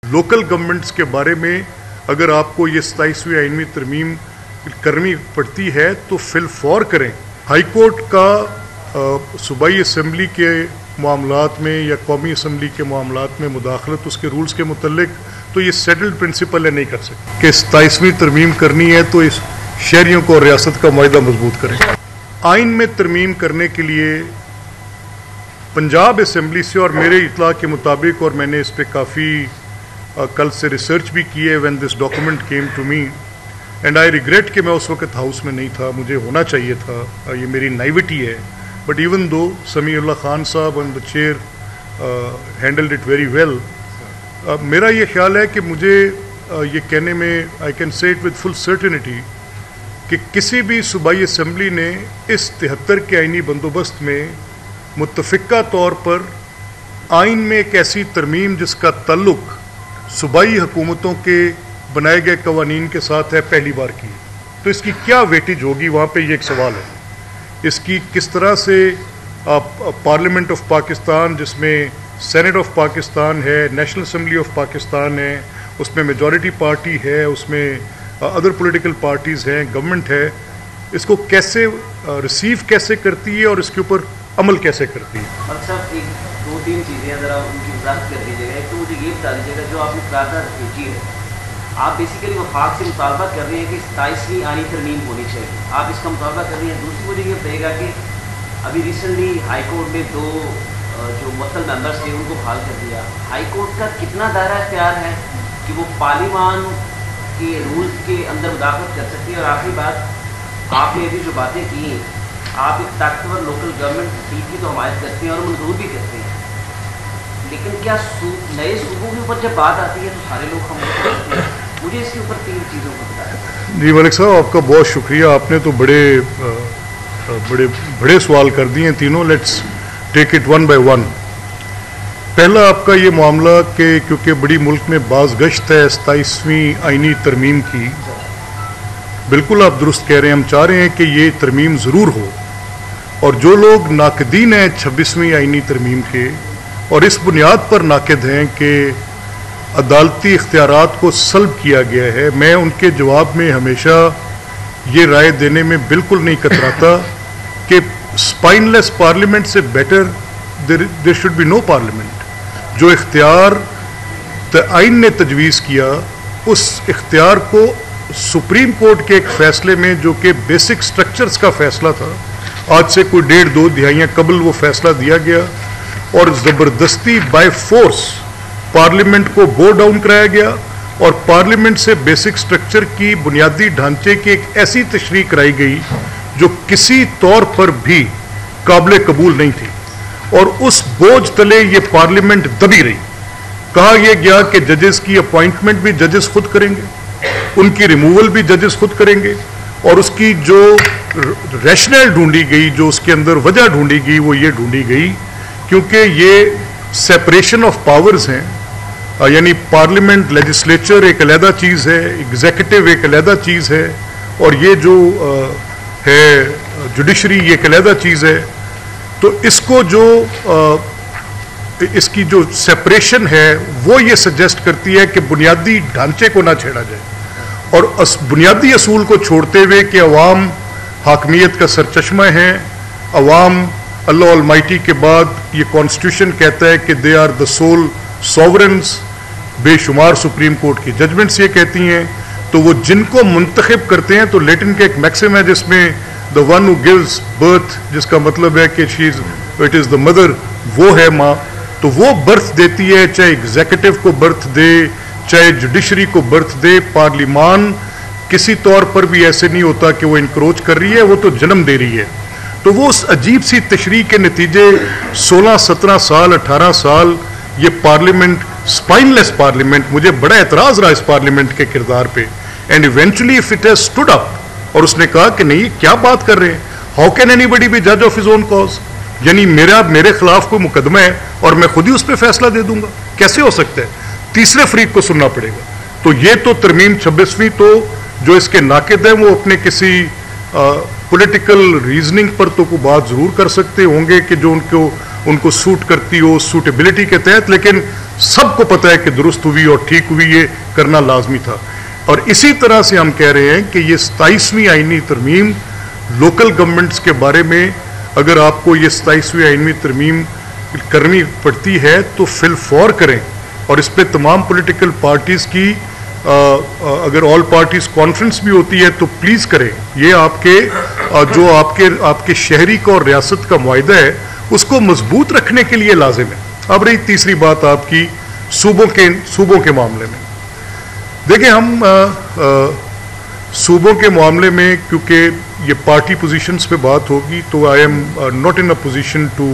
Local governments के बारे में अगर आपको ये 27वीं आइनवी तरमीम करनी पड़ती है तो फिल फौर करें। हाई कोर्ट का सूबाई असम्बली के मामलात में या कौमी असम्बली के मामलात में मुदाखलत उसके रूल्स के मुतल्लिक तो ये सेटल्ड प्रिंसिपल है, नहीं कर सकते कि 27वीं तरमीम करनी है तो इस शहरियों को रियासत का मुआहदा मजबूत करें। आइन में तरमीम करने के लिए पंजाब असम्बली से और मेरे इतला के मुताबिक, और मैंने इस पर काफ़ी कल से रिसर्च भी की है, when this document came to me and I regret कि मैं उस वक्त हाउस में नहीं था, मुझे होना चाहिए था, ये मेरी नाइविटी है। But even though Samiullah Khan साहब and the chair handled it very well, मेरा ये ख्याल है कि मुझे ये कहने में I can say it with full certainty कि किसी भी सूबाई असम्बली ने इस 73 के आइनी बंदोबस्त में मुत्तफ़िका तौर पर आइन में एक ऐसी तरमीम जिसका ताल्लुक सूबाई हुकूमतों के बनाए गए कवानीन के साथ है, पहली बार की। तो इसकी क्या वेटेज होगी, वहाँ पे ये एक सवाल है। इसकी किस तरह से पार्लियामेंट ऑफ पाकिस्तान, जिसमें सेनेट ऑफ पाकिस्तान है, नेशनल असम्बली ऑफ पाकिस्तान है, उसमें मेजॉरिटी पार्टी है, उसमें अदर पॉलिटिकल पार्टीज़ हैं, गवर्नमेंट है, इसको कैसे रिसीव कैसे करती है और इसके ऊपर अमल कैसे करती है। साहब एक दो तीन चीज़ें ज़रा उनकी वजाहत कर दीजिएगा। एक तो मुझे ये बता दीजिएगा, जो आपने करारदाद भेजी है, आप बेसिकली वफाक से मुतालबा कर रहे हैं कि 27वीं आइनी तरमीम होनी चाहिए, आप इसका मुतालबा कर रहे हैं। दूसरी मुझे ये बताइएगा कि अभी रिसेंटली हाई कोर्ट में दो जो मुअत्तल मेंबर्स थे उनको बहाल कर दिया। हाई कोर्ट का कितना दायरा इख्तियार है कि वो पार्लियामान के रूल्स के अंदर मुदाखलत कर सकती है। और आखिरी बात, आपने अभी जो बातें की, आप एक ताकतवर लोकल गवर्नमेंट सीट की तो हमायत करते हैं और मंजूर भी करते हैं, लेकिन क्या नए सूबों के ऊपर जब बात आती है तो सारे लोग हम करते हैं। मुझे इसके ऊपर तीन चीज़ों को बताया। जी मलिक साहब, आपका बहुत शुक्रिया, आपने तो बड़े सवाल कर दिए हैं तीनों। Let's take it one by one. पहला आपका ये मामला कि क्योंकि बड़ी मुल्क में बाज़ गश्त है 27वीं आइनी तरमीम की, बिल्कुल आप दुरुस्त कह रहे हैं, हम चाह रहे हैं कि ये तरमीम ज़रूर हो। और जो लोग नाकदीन हैं 26वीं आइनी तरमीम के और इस बुनियाद पर नाकद हैं कि अदालती इख्तियारात को सल्ब किया गया है, मैं उनके जवाब में हमेशा ये राय देने में बिल्कुल नहीं कतराता कि स्पाइनलेस पार्लियामेंट से better there should be no parliament. जो इख्तियार आइन ने तजवीज़ किया, उस इख्तियार को सुप्रीम कोर्ट के एक फ़ैसले में, जो कि बेसिक स्ट्रक्चर्स का फ़ैसला था, आज से कोई 1.5-2 दिहाइयाँ कबल वो फ़ैसला दिया गया और ज़बरदस्ती बाय फोर्स पार्लियामेंट को गो डाउन कराया गया और पार्लियामेंट से बेसिक स्ट्रक्चर की बुनियादी ढांचे की एक ऐसी तशरीह कराई गई जो किसी तौर पर भी काबिल कबूल नहीं थी। और उस बोझ तले ये पार्लियामेंट दबी रही। कहा यह गया कि जजेस की अपॉइंटमेंट भी जजेस खुद करेंगे, उनकी रिमूवल भी जजेस खुद करेंगे, और उसकी जो रैशनल ढूंढी गई, जो उसके अंदर वजह ढूंढी गई, वो ये ढूंढी गई क्योंकि ये सेपरेशन ऑफ पावर्स हैं, यानी पार्लियामेंट लेजिस्लेचर एक अलहदा चीज़ है, एग्जीक्यूटिव एक अलहदा चीज़ है, और ये जो है जुडिशरी ये एक अलहदा चीज़ है। तो इसको जो इसकी जो सेपरेशन है वो ये सजेस्ट करती है कि बुनियादी ढांचे को ना छेड़ा जाए और बुनियादी असूल को छोड़ते हुए कि अवाम हाकमियत का सरचश्मा है, अवाम अल्लाह अलमाइटी के बाद ये कॉन्स्टिट्यूशन कहता है कि दे आर द सोल सॉवरेन्स, बेशुमार सुप्रीम कोर्ट की जजमेंट्स ये कहती हैं। तो वो जिनको मुंतखब करते हैं, तो लैटिन का एक मैक्सिम है जिसमें the one who gives birth, जिसका मतलब है कि इट इज़ द मदर, वो है माँ, तो वो बर्थ देती है, चाहे एग्जीक्यूटिव को बर्थ दे, चाहे जुडिशरी को बर्थ दे। पार्लियामान किसी तौर पर भी ऐसे नहीं होता कि वो इनक्रोच कर रही है, वो तो जन्म दे रही है। तो वो उस अजीब सी तशरीह के नतीजे 16, 17 साल, 18 साल ये पार्लियामेंट, स्पाइनलेस पार्लियामेंट, मुझे बड़ा एतराज़ रहा इस पार्लियामेंट के किरदार पे। And eventually if it has stood up, और उसने कहा कि नहीं क्या बात कर रहे हैं, हाउ कैन एनीबडी बी जज ऑफ हिज ओन कॉज, यानी मेरे खिलाफ कोई मुकदमा है और मैं खुद ही उस पर फैसला दे दूंगा, कैसे हो सकता है, तीसरे फरीक को सुनना पड़ेगा। तो ये तो तरमीम 26वीं, तो जो इसके नाकिद हैं वो अपने किसी पॉलिटिकल रीजनिंग पर तो कोई बात ज़रूर कर सकते होंगे कि जो उनको सूट करती हो सूटेबिलिटी के तहत, लेकिन سب کو پتہ ہے کہ درست ہوئی اور ٹھیک ہوئی, یہ کرنا لازمی تھا. اور اسی طرح سے ہم کہہ رہے ہیں کہ یہ 27ویں آئینی ترمیم لوکل گورنمنٹس کے بارے میں اگر آپ کو یہ 27ویں آئینی ترمیم کرنی پڑتی ہے تو فی الفور کریں, اور اس پہ تمام پولیٹیکل پارٹیز کی اگر آل پارٹیز کانفرنس بھی ہوتی ہے تو پلیز کریں. یہ آپ کے جو آپ کے شہری کا اور ریاست کا معاہدہ ہے اس کو مضبوط رکھنے کے لیے لازم ہے. اب رہی تیسری بات آپ کی صوبوں کے معاملے میں. دیکھیں ہم صوبوں کے معاملے میں کیونکہ یہ پارٹی پوزیشنز پہ بات ہوگی تو I am not in a position to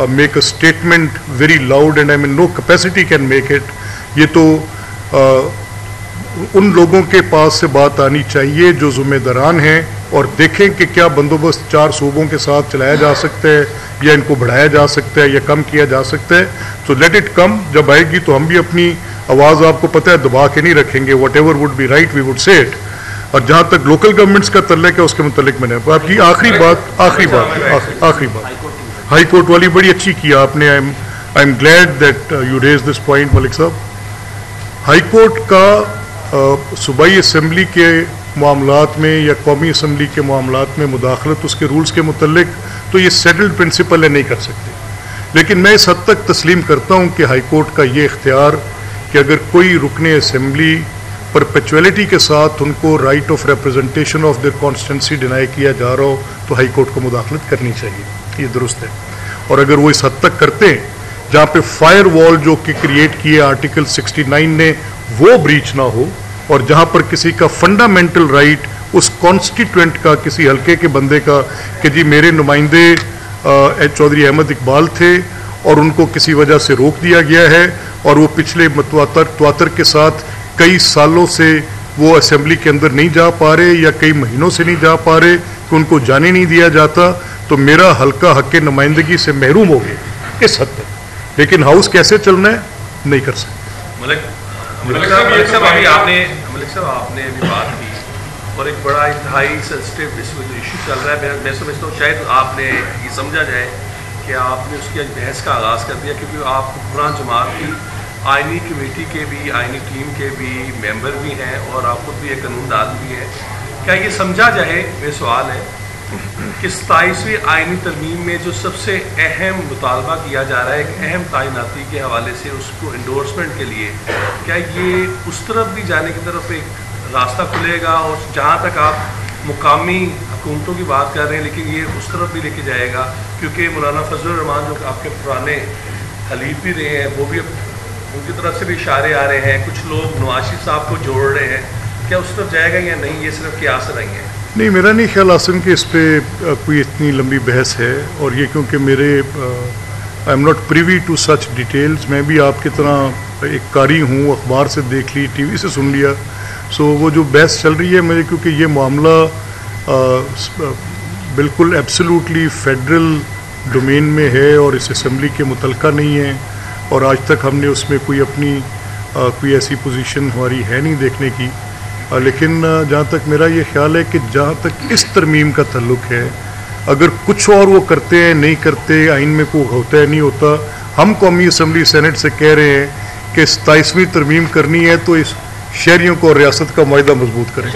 make a statement very loud and I mean no capacity can make it. یہ تو ان لوگوں کے پاس سے بات آنی چاہیے جو ذمہ داران ہیں, اور دیکھیں کہ کیا بندوبست 4 صوبوں کے ساتھ چلایا جا سکتا ہے یا ان کو بڑھایا جا سکتا ہے یا کم کیا جا سکتا ہے. تو لیٹ اٹ کم, جب آئے گی تو ہم بھی اپنی آواز آپ کو پتہ ہے دبا کے نہیں رکھیں گے. Whatever would be right we would say it. اور جہاں تک لوکل گورنمنٹس کا تعلق ہے اس کے متعلق میں نے آپ کی آخری بات ہائی کورٹ والی بڑی اچھی کیا آپ نے. I am glad that you raise this point Malik صاحب. ہائی کورٹ کا صوبائی اسمبلی کے معاملات میں یا قومی اسمبلی کے معاملات میں مداخلت اس کے رولز کے متعلق تو یہ سیٹلڈ پرنسپل ہے, نہیں کر سکتے. لیکن میں اس حد تک تسلیم کرتا ہوں کہ ہائی کورٹ کا یہ اختیار کہ اگر کوئی رکن اسمبلی پرپیچولیٹی کے ساتھ ان کو right of representation of their constituency deny کیا جا رہا ہو تو ہائی کورٹ کو مداخلت کرنی چاہیے, یہ درست ہے. اور اگر وہ اس حد تک کرتے ہیں جہاں پہ فائر وال جو کہ کریٹ کیے آرٹیکل 69 نے وہ بریچ نہ ہو, اور جہاں پر کسی کا فنڈامنٹل رائٹ اس کانسٹیٹوئنٹ کا کسی حلقے کے بندے کا کہ جی میرے نمائندے چودھری احمد اقبال تھے اور ان کو کسی وجہ سے روک دیا گیا ہے اور وہ پچھلے تواتر کے ساتھ کئی سالوں سے وہ اسمبلی کے اندر نہیں جا پا رہے یا کئی مہینوں سے نہیں جا پا رہے کہ ان کو جانے نہیں دیا جاتا, تو میرا حلقہ حق نمائندگی سے محروم ہو گیا اس حد تک. لیکن ہاؤس کیسے چلنا ہے نہیں کر سکتے. ملک صاحب آپ نے ابھی بات کی اور ایک بڑا انتہائی سینسٹیو ایشو چل رہا ہے. میں سمجھتا ہوں شاید آپ نے یہ سمجھا جائے کہ آپ نے اس کی بحث کا آغاز کر دیا, کیونکہ آپ حکمران جماعت کی آئینی کمیٹی کے بھی آئینی ٹیم کے بھی ممبر بھی ہیں اور آپ خود بھی ایک قانون دان بھی ہیں. کیا یہ سمجھا جائے, میرا سوال ہے کہ 27ویں آئینی ترمیم میں جو سب سے اہم مطالبہ کیا جا رہا ہے ایک اہم تعیناتی کے حوالے سے اس کو انڈورسمنٹ کے لیے, کیا یہ اس طرف بھی جانے کی طرف ایک راستہ کھلے گا, اور جہاں تک آپ مقامی حکومتوں کی بات کر رہے ہیں لیکن یہ اس طرف بھی لے کے جائے گا, کیونکہ مولانا فضل الرحمان جو آپ کے پرانے حلیف بھی رہے ہیں وہ بھی ان کی طرف سے بھی اشارے آ رہے ہیں, کچھ لوگ نواز شریف صاحب کو جوڑ رہے ہیں, کیا اس طرف جائے گا یا نہیں, یہ صرف قیاس نہیں ہے؟ نہیں, میرا نہیں خیال آسم کہ اس پہ کوئی اتنی لمبی بحث ہے, اور یہ کیونکہ میرے I am not privy to such details. میں بھی آپ کی طرح ایک قاری ہوں, اخبار سے دیکھ لی, ٹی وی سے سن لیا. سو وہ جو بحث چل رہی ہے میرے, کیونکہ یہ معاملہ بالکل ایبسلیوٹلی فیڈرل ڈومین میں ہے اور اس اسمبلی کے متعلقہ نہیں ہے, اور آج تک ہم نے اس میں کوئی اپنی کوئی ایسی پوزیشن ہماری ہے نہیں دیکھنے کی. لیکن جہاں تک میرا یہ خیال ہے کہ جہاں تک اس ترمیم کا تعلق ہے, اگر کچھ اور وہ کرتے ہیں نہیں کرتے, آئین میں کوئی ہوتا ہے نہیں ہوتا, ہم قومی اسمبلی سینٹ سے کہہ رہے ہیں کہ 27ویں ترمیم کرنی ہے تو اس شہریوں کو اور ریاست کا معاہدہ مضبوط کریں.